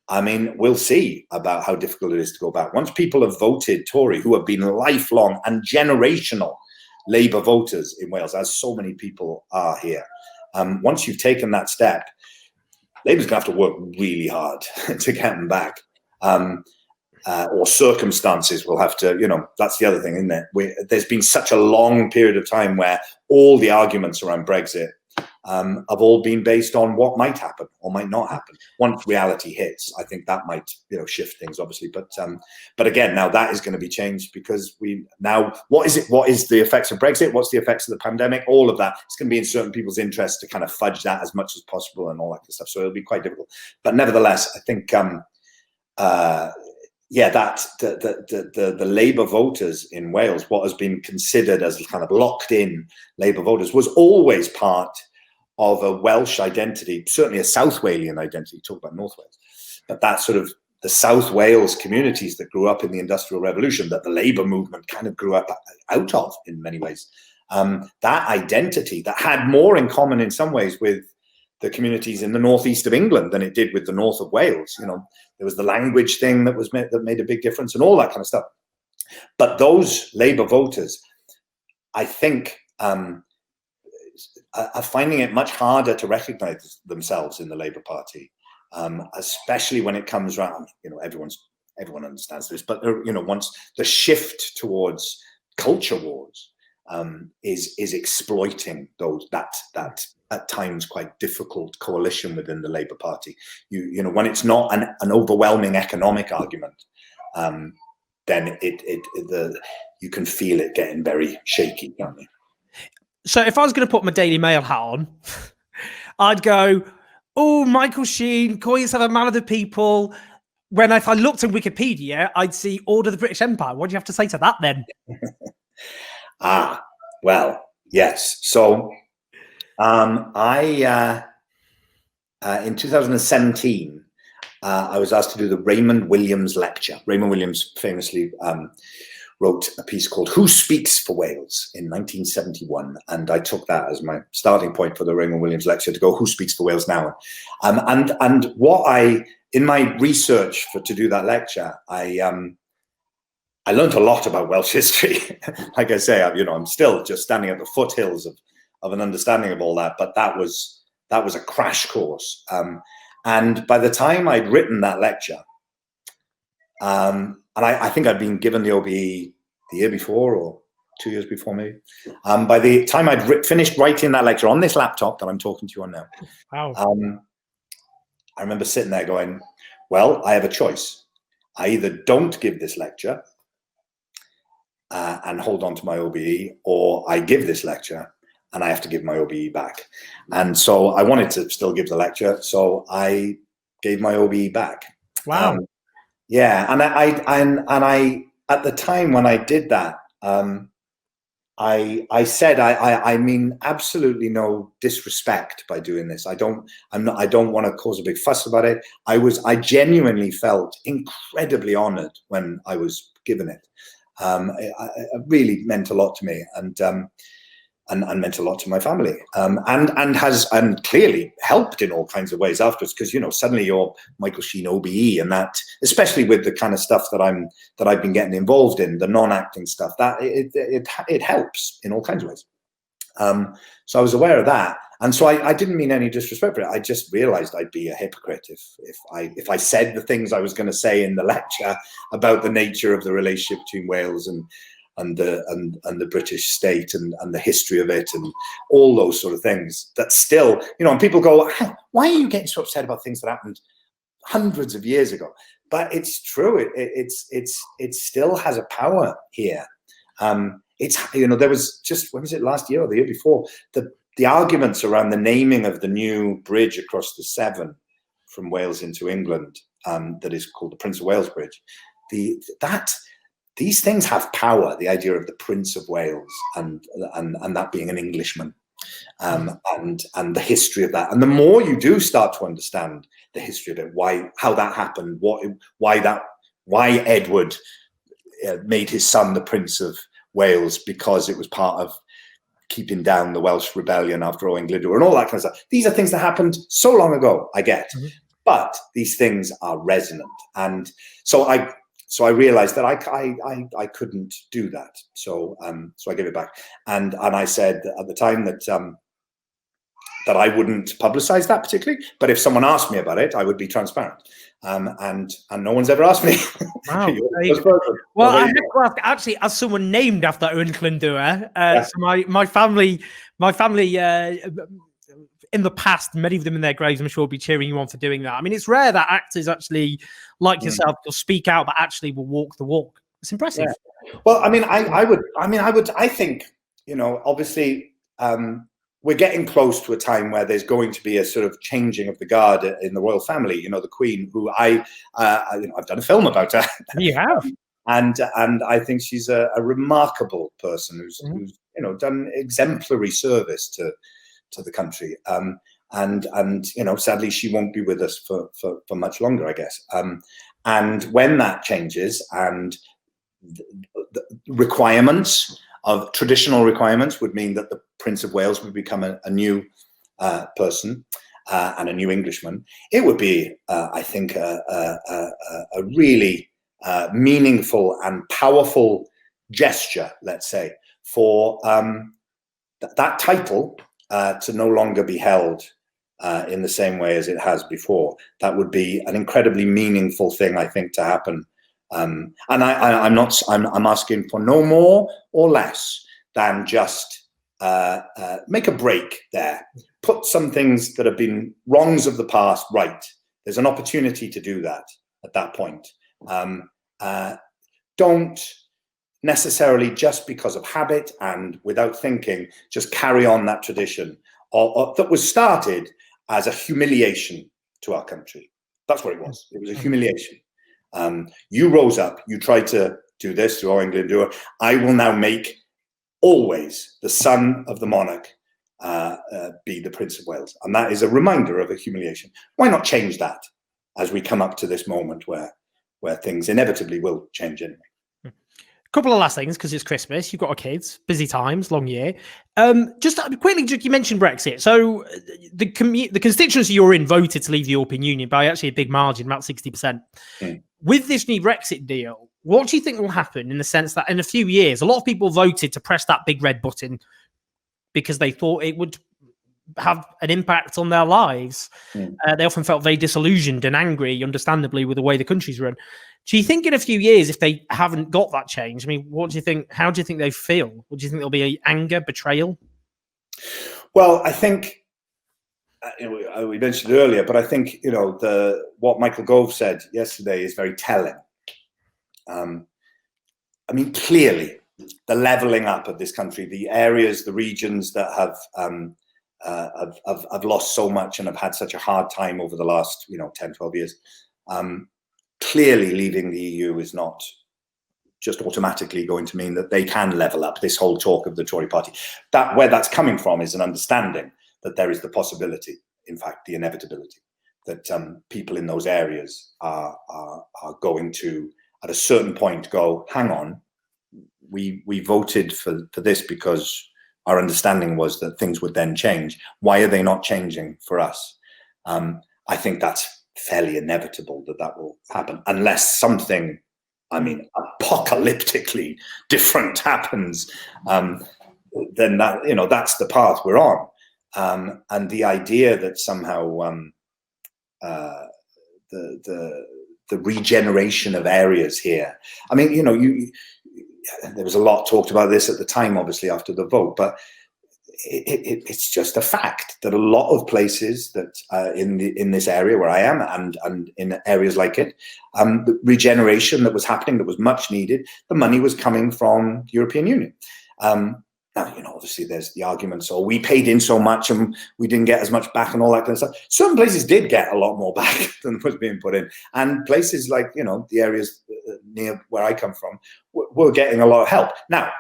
I mean, we'll see about how difficult it is to go back. Once people have voted Tory, who have been lifelong and generational Labour voters in Wales, as so many people are here, once you've taken that step, Labour's going to have to work really hard to get them back. Or circumstances will have to, that's the other thing, isn't it? There's been such a long period of time where all the arguments around Brexit have all been based on what might happen or might not happen. Once reality hits, I think that might shift things, obviously. But again, now that is going to be changed, because what is the effects of Brexit? What's the effects of the pandemic? All of that, it's going to be in certain people's interest to kind of fudge that as much as possible and all that kind of stuff. So it'll be quite difficult. But nevertheless, I think that the Labour voters in Wales, what has been considered as kind of locked in Labour voters, was always part of a Welsh identity, certainly a South Walian identity. Talk about North Wales, but that sort of the South Wales communities that grew up in the Industrial Revolution, that the Labour movement kind of grew up out of in many ways. That identity that had more in common in some ways with the communities in the northeast of England than it did with the north of Wales. You know, there was the language thing that made a big difference and all that kind of stuff. But those Labour voters, I think, are finding it much harder to recognise themselves in the Labour Party, especially when it comes around. You know, everyone understands this, but you know, once the shift towards culture wars is exploiting that at times quite difficult coalition within the Labour Party. You know, when it's not an overwhelming economic argument, then you can feel it getting very shaky, can't you? So if I was going to put my Daily Mail hat on, I'd go, oh, Michael Sheen, call yourself a man of the people. When if I looked in Wikipedia, I'd see Order of the British Empire. What do you have to say to that then? Well, yes. So in 2017, I was asked to do the Raymond Williams lecture. Raymond Williams famously wrote a piece called Who Speaks for Wales in 1971. And I took that as my starting point for the Raymond Williams lecture to go, who speaks for Wales now? And what in my research to do that lecture, I learned a lot about Welsh history. Like I say, I'm still just standing at the foothills of an understanding of all that, but that was a crash course. And by the time I'd written that lecture, and I think I'd been given the OBE the year before or 2 years before maybe. By the time I'd finished writing that lecture on this laptop that I'm talking to you on now, wow. I remember sitting there going, well, I have a choice. I either don't give this lecture and hold on to my OBE, or I give this lecture and I have to give my OBE back. And so I wanted to still give the lecture, so I gave my OBE back. Wow. Yeah, and I at the time when I did that, I said I mean absolutely no disrespect by doing this. I don't want to cause a big fuss about it. I genuinely felt incredibly honoured when I was given it. It really meant a lot to me, and meant a lot to my family, and clearly helped in all kinds of ways afterwards, because suddenly you're Michael Sheen OBE, and that, especially with the kind of stuff that I've been getting involved in, the non-acting stuff, that it helps in all kinds of ways. So I was aware of that, and so I didn't mean any disrespect for it. I just realised I'd be a hypocrite if I said the things I was going to say in the lecture about the nature of the relationship between Wales and the British state and the history of it and all those sort of things. That still, and people go, why are you getting so upset about things that happened hundreds of years ago? But it's true. It still has a power here. There was just, when was it, last year or the year before, the arguments around the naming of the new bridge across the Severn from Wales into England, that is called the Prince of Wales Bridge. These things have power. The idea of the Prince of Wales and that being an Englishman, and the history of that. And the more you do start to understand the history of it, how that happened, why Edward made his son the Prince of Wales, because it was part of keeping down the Welsh rebellion after Owain Glyndŵr and all that kind of stuff. These are things that happened so long ago, I get, but these things are resonant. And so I realized that I couldn't do that. So I gave it back. And I said at the time that I wouldn't publicize that particularly, but if someone asked me about it, I would be transparent. And no one's ever asked me. Wow. Well, I have to ask, actually, as someone named after Owain Glyndŵr, so my family, in the past, many of them in their graves, I'm sure, will be cheering you on for doing that. I mean, it's rare that actors actually, like yourself, will speak out, but actually will walk the walk. It's impressive. Yeah. Well, I think, obviously, we're getting close to a time where there's going to be a sort of changing of the guard in the royal family. The Queen, who I've done a film about her. You have. And I think she's a remarkable person who's done exemplary service to the country. And sadly she won't be with us for much longer, I guess. And when that changes, and the requirements of traditional requirements would mean that the Prince of Wales would become a new person and a new Englishman, it would be, I think, a really meaningful and powerful gesture, let's say, for that title to no longer be held in the same way as it has before. That would be an incredibly meaningful thing, I think, to happen. And I'm asking for no more or less than just make a break there. Put some things that have been wrongs of the past right. There's an opportunity to do that at that point. Don't necessarily, just because of habit and without thinking, just carry on that tradition or that was started as a humiliation to our country. That's what it was. It was a humiliation. You rose up, you tried to do this through All England do it. I will now make always the son of the monarch be the Prince of Wales. And that is a reminder of a humiliation. Why not change that as we come up to this moment where things inevitably will change anyway? Couple of last things, because it's Christmas, you've got our kids, busy times, long year. Just quickly, you mentioned Brexit. So the constituency you're in voted to leave the European Union by actually a big margin, about 60%. With this new Brexit deal, what do you think will happen in the sense that in a few years, a lot of people voted to press that big red button because they thought it would have an impact on their lives. They often felt very disillusioned and angry, understandably, with the way the country's run. Do you think in a few years, if they haven't got that change, I mean, what do you think? How do you think they feel? What do you think there'll be anger, betrayal? Well, I think we mentioned it earlier, but I think what Michael Gove said yesterday is very telling. I mean, clearly, the levelling up of this country, the areas, the regions that have lost so much and have had such a hard time over the last 10, 12 years. Clearly, leaving the EU is not just automatically going to mean that they can level up. This whole talk of the Tory party, where that's coming from is an understanding that there is the possibility, in fact, the inevitability, that people in those areas are going to, at a certain point, go, hang on, we voted for this because our understanding was that things would then change. Why are they not changing for us? I think that's fairly inevitable that will happen, unless something, apocalyptically different happens. Then that's the path we're on. And the idea that somehow the regeneration of areas here. I mean, there was a lot talked about this at the time, obviously after the vote, but it's just a fact that a lot of places that in this area where I am and in areas like it, the regeneration that was happening, that was much needed, the money was coming from the European Union. Now, obviously there's the arguments, we paid in so much and we didn't get as much back and all that kind of stuff. Certain places did get a lot more back than was being put in. And places like, the areas near where I come from were getting a lot of help. Now,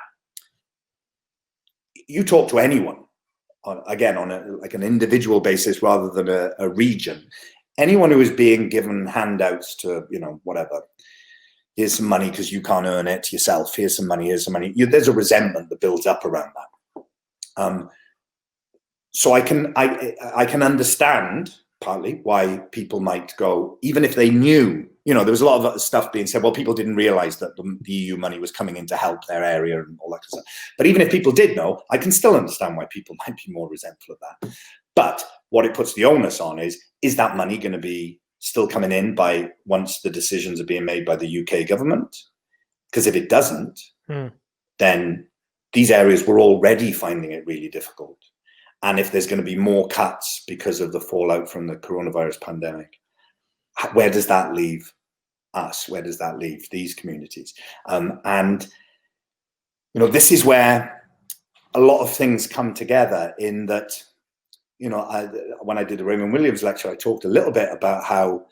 you talk to anyone, again, on an individual basis rather than a region, anyone who is being given handouts to, whatever, here's some money because you can't earn it yourself, here's some money, there's a resentment that builds up around that. So I can understand partly why people might go, even if they knew, there was a lot of stuff being said, well, people didn't realize that the EU money was coming in to help their area and all that kind of stuff. But even if people did know, I can still understand why people might be more resentful of that. But what it puts the onus on is that money going to be still coming in by once the decisions are being made by the UK government? Because if it doesn't, then these areas were already finding it really difficult. And if there's going to be more cuts because of the fallout from the coronavirus pandemic, where does that leave us? Where does that leave these communities? And this is where a lot of things come together in that, when I did the Raymond Williams lecture, I talked a little bit about how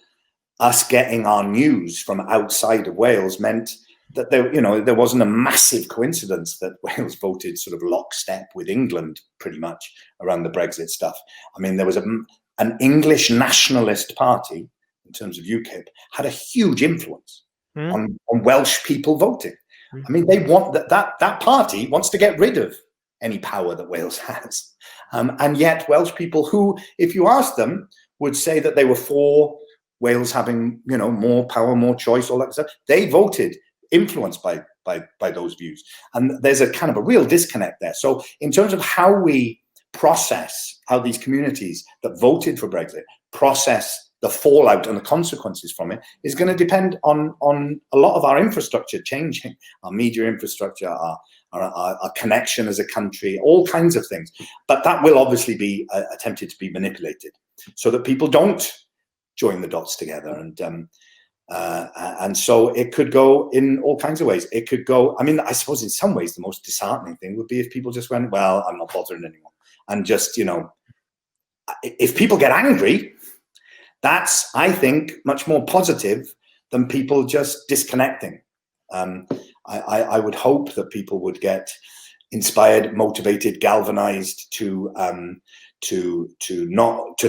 us getting our news from outside of Wales meant that there wasn't a massive coincidence that Wales voted sort of lockstep with England pretty much around the Brexit stuff. I mean, there was an English nationalist party, in terms of UKIP, had a huge influence on Welsh people voting. I mean, they want that party wants to get rid of any power that Wales has. And yet Welsh people who, if you ask them, would say that they were for Wales having, more power, more choice, all that stuff. They voted influenced by those views. And there's a kind of a real disconnect there. So in terms of how we process, how these communities that voted for Brexit process the fallout and the consequences from it, is going to depend on a lot of our infrastructure changing, our media infrastructure, our connection as a country, all kinds of things. But that will obviously be attempted to be manipulated so that people don't join the dots together. And so it could go in all kinds of ways. It could go, I mean, I suppose in some ways the most disheartening thing would be if people just went, well, I'm not bothering anymore. And just, if people get angry, that's, I think, much more positive than people just disconnecting. I would hope that people would get inspired, motivated, galvanized to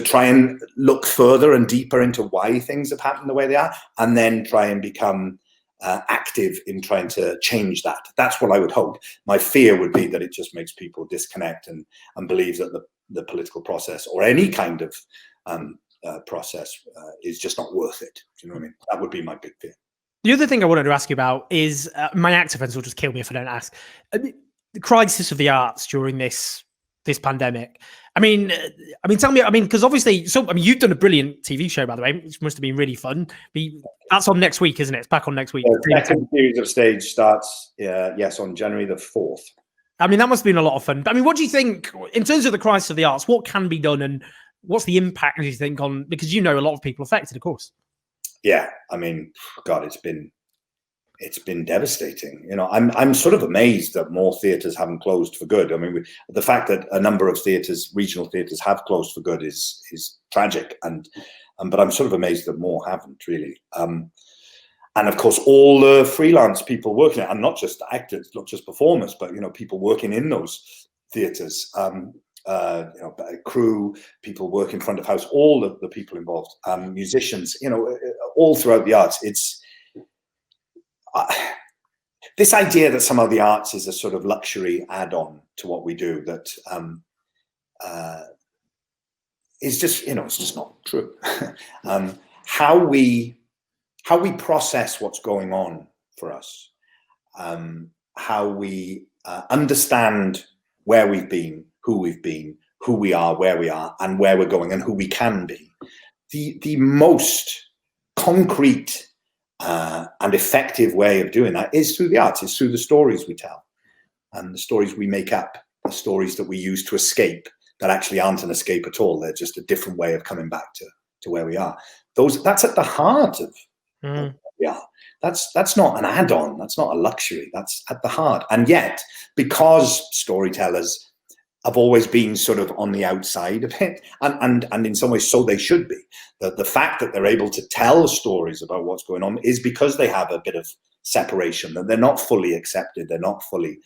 try and look further and deeper into why things have happened the way they are, and then try and become active in trying to change that. That's what I would hope. My fear would be that it just makes people disconnect and believe that the political process or any kind of process is just not worth it. Do you know what I mean? That would be my big fear. The other thing I wanted to ask you about is, my actor friends will just kill me if I don't ask, the crisis of the arts during this pandemic. I mean, tell me, because obviously, you've done a brilliant TV show, by the way, which must have been really fun. That's on next week, isn't it? It's back on next week. The second series of stage starts, yes, on January the 4th. I mean, that must have been a lot of fun. I mean, what do you think, in terms of the crisis of the arts, what can be done and what's the impact, do you think, on, because a lot of people affected, of course? Yeah, I mean, God, it's been devastating. I'm sort of amazed that more theatres haven't closed for good. I mean, the fact that a number of theatres, regional theatres, have closed for good is tragic, but I'm sort of amazed that more haven't really. And of course, all the freelance people working, and not just actors, not just performers, but people working in those theatres, crew, people working front of house, all of the people involved, musicians, all throughout the arts. It's this idea that somehow the arts is a sort of luxury add-on to what we do, that is just, it's just not true. How we process what's going on for us, how we understand where we've been, who we've been, who we are, where we are, and where we're going, and who we can be. The most concrete and effective way of doing that is through the arts. It's through the stories we tell, and the stories we make up, the stories that we use to escape, that actually aren't an escape at all. They're just a different way of coming back to where we are. That's at the heart of where we are. That's not an add-on. That's not a luxury. That's at the heart. And yet, because storytellers have always been sort of on the outside of it, and in some ways so they should be, the fact that they're able to tell stories about what's going on is because they have a bit of separation, that they're not fully accepted, they're not fully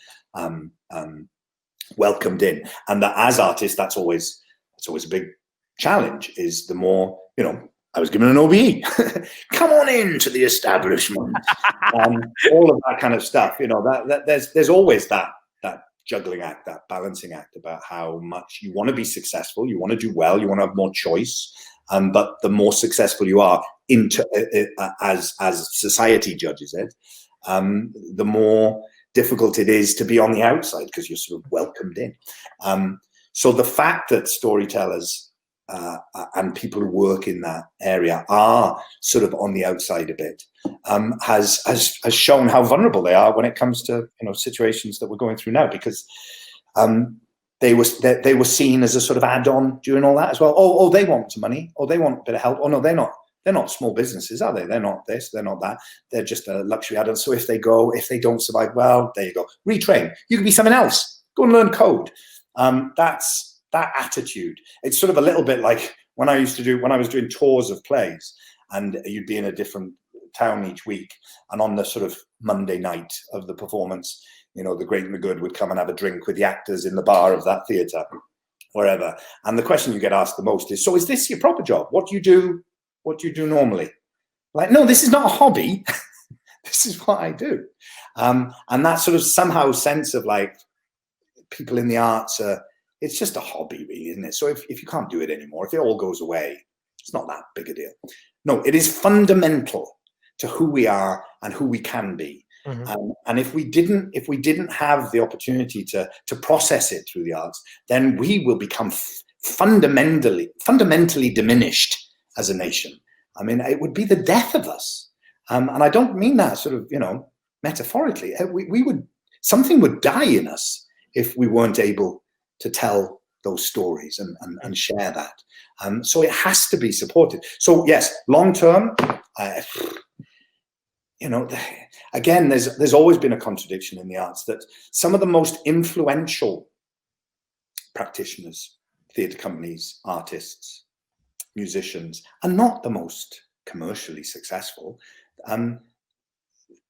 welcomed in, and that as artists, that's always a big challenge. Is the more, I was given an OBE, come on into the establishment, all of that kind of stuff. There's always that juggling act, that balancing act about how much you want to be successful, you want to do well, you want to have more choice, but the more successful you are as society judges it, the more difficult it is to be on the outside because you're sort of welcomed in. So the fact that storytellers and people who work in that area are sort of on the outside a bit has shown how vulnerable they are when it comes to situations that we're going through now, because they were seen as a sort of add-on during all that as well. Oh, they want some money. Oh, they want a bit of help. Oh no, they're not small businesses, are they? They're not this, they're not that. They're just a luxury add-on. So if they don't survive, well, there you go. Retrain. You can be someone else. Go and learn code. That's that attitude. It's sort of a little bit like when I was doing tours of plays, and you'd be in a different town each week, and on the sort of Monday night of the performance, the great and the good would come and have a drink with the actors in the bar of that theatre, wherever. And the question you get asked the most is, so is this your proper job? What do you do What do you do normally? Like, no, this is not a hobby. This is what I do. And that sort of somehow sense of like people in the arts, it's just a hobby, really, isn't it? So if you can't do it anymore, if it all goes away, it's not that big a deal. No, it is fundamental to who we are and who we can be. And if we didn't have the opportunity to process it through the arts, then we will become fundamentally diminished as a nation. I mean, it would be the death of us. And I don't mean that sort of, metaphorically. Something would die in us if we weren't able to tell those stories and share that. So it has to be supported. So yes, long term, again, there's always been a contradiction in the arts that some of the most influential practitioners, theatre companies, artists, musicians, are not the most commercially successful,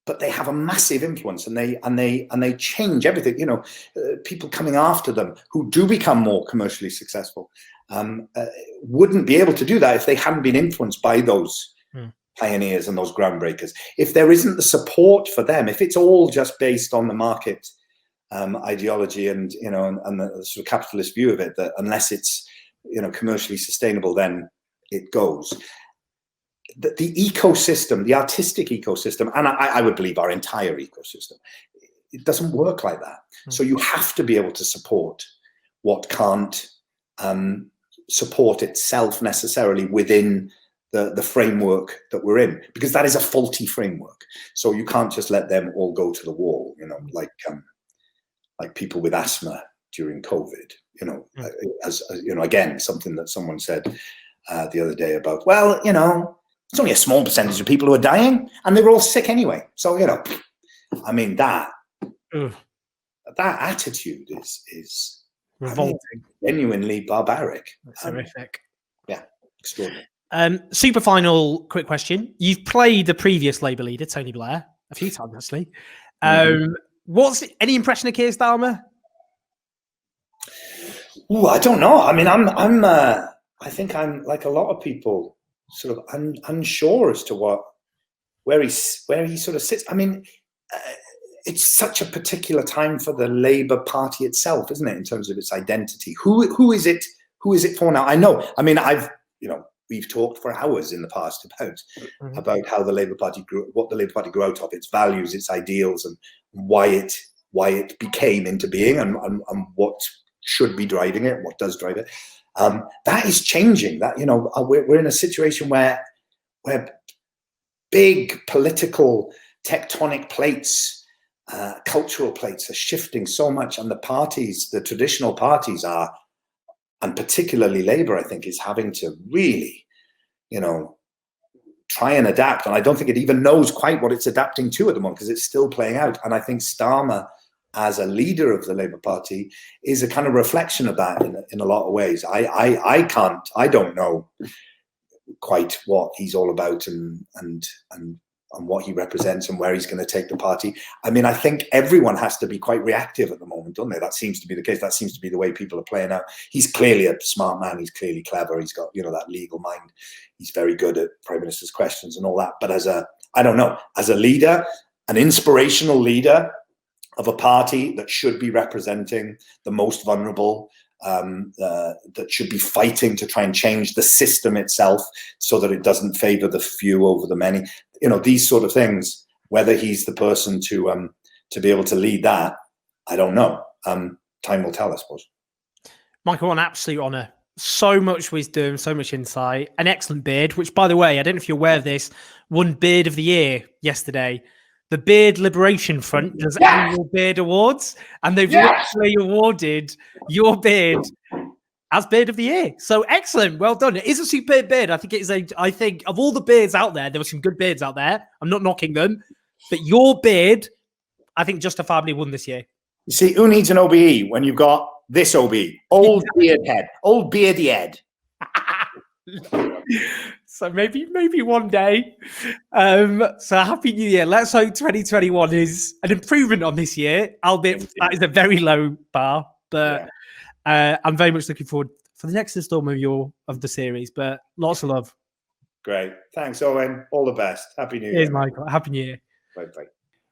but they have a massive influence, and they change everything. People coming after them who do become more commercially successful wouldn't be able to do that if they hadn't been influenced by those pioneers and those groundbreakers. If there isn't the support for them, if it's all just based on the market ideology and the sort of capitalist view of it, that unless it's commercially sustainable, then it goes. The ecosystem, the artistic ecosystem, and I would believe our entire ecosystem, it doesn't work like that. So you have to be able to support what can't support itself necessarily within the framework that we're in, because that is a faulty framework. So you can't just let them all go to the wall, like people with asthma during COVID, as again, something that someone said the other day about, well, it's only a small percentage of people who are dying and they were all sick anyway. So, I mean, that attitude is revolting, genuinely barbaric. That's horrific. Yeah, extraordinary. Super final quick question. You've played the previous Labour leader, Tony Blair, a few times, actually. What's any impression of Keir Starmer? Ooh, I don't know. I mean, I think I'm like a lot of people, sort of unsure as to where he sort of sits. I mean, it's such a particular time for the Labour Party itself, isn't it? In terms of its identity, who is it for now? I know. I mean, we've talked for hours in the past about how the Labour Party grew, what the Labour Party grew out of, its values, its ideals, and why it became into being, and what should be driving it, what does drive it. That is changing. That we're in a situation where big political tectonic plates, cultural plates, are shifting so much, and the traditional parties are, and particularly Labour, I think, is having to really, try and adapt. And I don't think it even knows quite what it's adapting to at the moment, because it's still playing out. And I think Starmer, as a leader of the Labour Party, is a kind of reflection of that in a lot of ways. I don't know quite what he's all about and what he represents and where he's going to take the party. I mean, I think everyone has to be quite reactive at the moment, don't they? That seems to be the case. That seems to be the way people are playing out. He's clearly a smart man. He's clearly clever. He's got, that legal mind. He's very good at Prime Minister's questions and all that. But as a leader, an inspirational leader of a party that should be representing the most vulnerable, that should be fighting to try and change the system itself so that it doesn't favor the few over the many. These sort of things, whether he's the person to be able to lead that, I don't know. Time will tell, I suppose. Michael, an absolute honour. So much wisdom, so much insight, an excellent beard, which, by the way, I don't know if you're aware of this, won Beard of the Year yesterday. The Beard Liberation Front does annual beard awards, and they've literally awarded your beard as Beard of the Year. So excellent, well done. It is a superb beard. I think of all the beards out there, there were some good beards out there. I'm not knocking them, but your beard, I think, justifiably won this year. You see, who needs an OBE when you've got this OBE? Old beard head, old beardy head. So maybe one day. So happy New Year. Let's hope 2021 is an improvement on this year, albeit that is a very low bar. But I'm very much looking forward for the next installment of the series. But lots of love. Great. Thanks, Owen. All the best. Happy New Year. Cheers, Michael. Happy New Year. Bye-bye.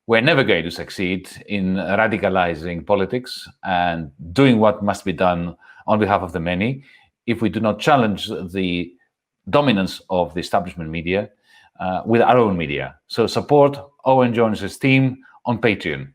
We're never going to succeed in radicalizing politics and doing what must be done on behalf of the many if we do not challenge the dominance of the establishment media with our own media. So support Owen Jones's team on Patreon.